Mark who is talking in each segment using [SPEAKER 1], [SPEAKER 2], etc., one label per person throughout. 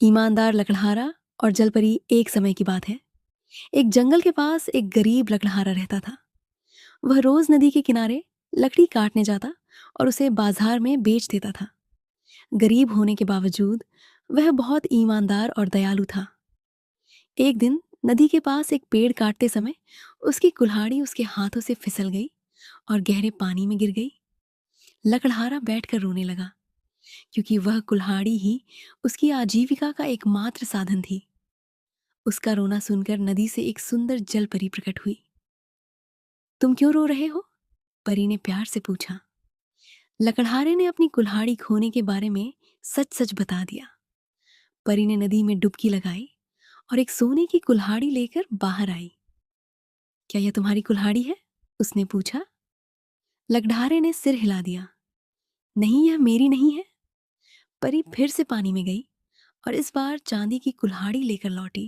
[SPEAKER 1] ईमानदार लकड़हारा और जलपरी एक समय की बात है। एक जंगल के पास एक गरीब लकड़हारा रहता था। वह रोज नदी के किनारे लकड़ी काटने जाता और उसे बाजार में बेच देता था। गरीब होने के बावजूद वह बहुत ईमानदार और दयालु था। एक दिन नदी के पास एक पेड़ काटते समय उसकी कुल्हाड़ी उसके हाथों से फिसल गई और गहरे पानी में गिर गई। लकड़हारा बैठकर रोने लगा, क्योंकि वह कुल्हाड़ी ही उसकी आजीविका का एकमात्र साधन थी। उसका रोना सुनकर नदी से एक सुंदर जल परी प्रकट हुई। तुम क्यों रो रहे हो? परी ने प्यार से पूछा। लकड़हारे ने अपनी कुल्हाड़ी खोने के बारे में सच सच बता दिया। परी ने नदी में डुबकी लगाई और एक सोने की कुल्हाड़ी लेकर बाहर आई। क्या यह तुम्हारी कुल्हाड़ी है? उसने पूछा। लकड़हारे ने सिर हिला दिया। नहीं, यह मेरी नहीं है। परी फिर से पानी में गई और इस बार चांदी की कुल्हाड़ी लेकर लौटी।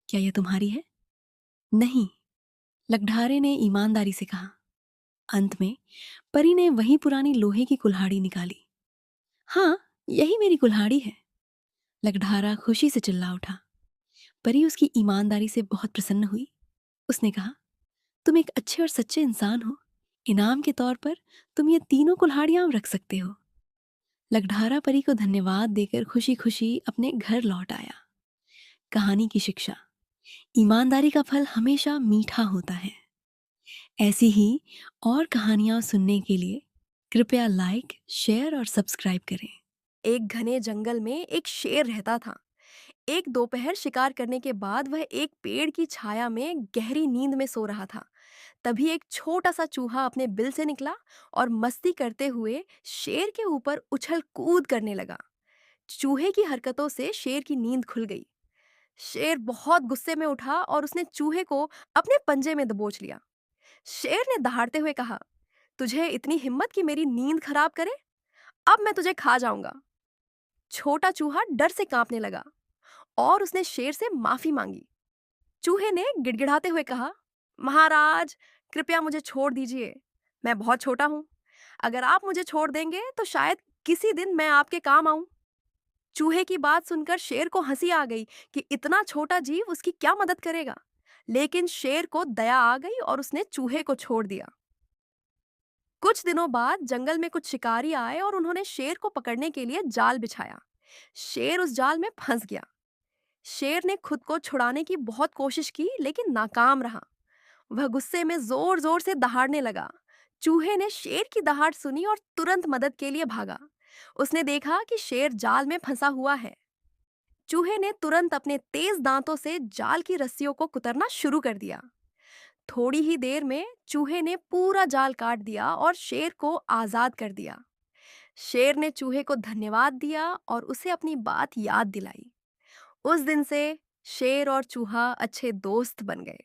[SPEAKER 1] क्या यह तुम्हारी है? नहीं, लकड़हारे ने ईमानदारी से कहा। अंत में परी ने वही पुरानी लोहे की कुल्हाड़ी निकाली। हाँ, यही मेरी कुल्हाड़ी है। लकड़हारा खुशी से चिल्ला उठा। परी उसकी ईमानदारी से बहुत प्रसन्न हुई। उसने कहा, तुम एक अच्छे और सच्चे इंसान हो। इनाम के तौर पर तुम ये तीनों कुल्हाड़ियां रख सकते हो। लकड़हारा परी को धन्यवाद देकर खुशी खुशी अपने घर लौट आया। कहानी की शिक्षा: ईमानदारी का फल हमेशा मीठा होता है। ऐसी ही और कहानियां सुनने के लिए कृपया लाइक, शेयर और सब्सक्राइब करें।
[SPEAKER 2] एक घने जंगल में एक शेर रहता था। एक दोपहर शिकार करने के बाद वह एक पेड़ की छाया में गहरी नींद में सो रहा था। तभी एक छोटा सा चूहा अपने बिल से निकला और मस्ती करते हुए शेर के ऊपर उछल कूद करने लगा। चूहे की हरकतों से शेर की नींद खुल गई। शेर बहुत गुस्से में उठा और उसने चूहे को अपने पंजे में दबोच लिया। शेर ने दहाड़ते हुए कहा, तुझे इतनी हिम्मत कि मेरी नींद खराब करे? अब मैं तुझे खा जाऊंगा। छोटा चूहा डर से कांपने लगा और उसने शेर से माफी मांगी। चूहे ने गिड़गिड़ाते हुए कहा, महाराज, कृपया मुझे छोड़ दीजिए। मैं बहुत छोटा हूँ। अगर आप मुझे छोड़ देंगे तो शायद किसी दिन मैं आपके काम आऊं। चूहे की बात सुनकर शेर को हंसी आ गई कि इतना छोटा जीव उसकी क्या मदद करेगा। लेकिन शेर को दया आ गई और उसने चूहे को छोड़ दिया। कुछ दिनों बाद जंगल में कुछ शिकारी आए और उन्होंने शेर को पकड़ने के लिए जाल बिछाया। शेर उस जाल में फंस गया। शेर ने खुद को छुड़ाने की बहुत कोशिश की लेकिन नाकाम रहा। वह गुस्से में जोर जोर से दहाड़ने लगा। चूहे ने शेर की दहाड़ सुनी और तुरंत मदद के लिए भागा। उसने देखा कि शेर जाल में फंसा हुआ है। चूहे ने तुरंत अपने तेज दांतों से जाल की रस्सियों को कुतरना शुरू कर दिया। थोड़ी ही देर में चूहे ने पूरा जाल काट दिया और शेर को आजाद कर दिया। शेर ने चूहे को धन्यवाद दिया और उसे अपनी बात याद दिलाई। उस दिन से शेर और चूहा अच्छे दोस्त बन गए।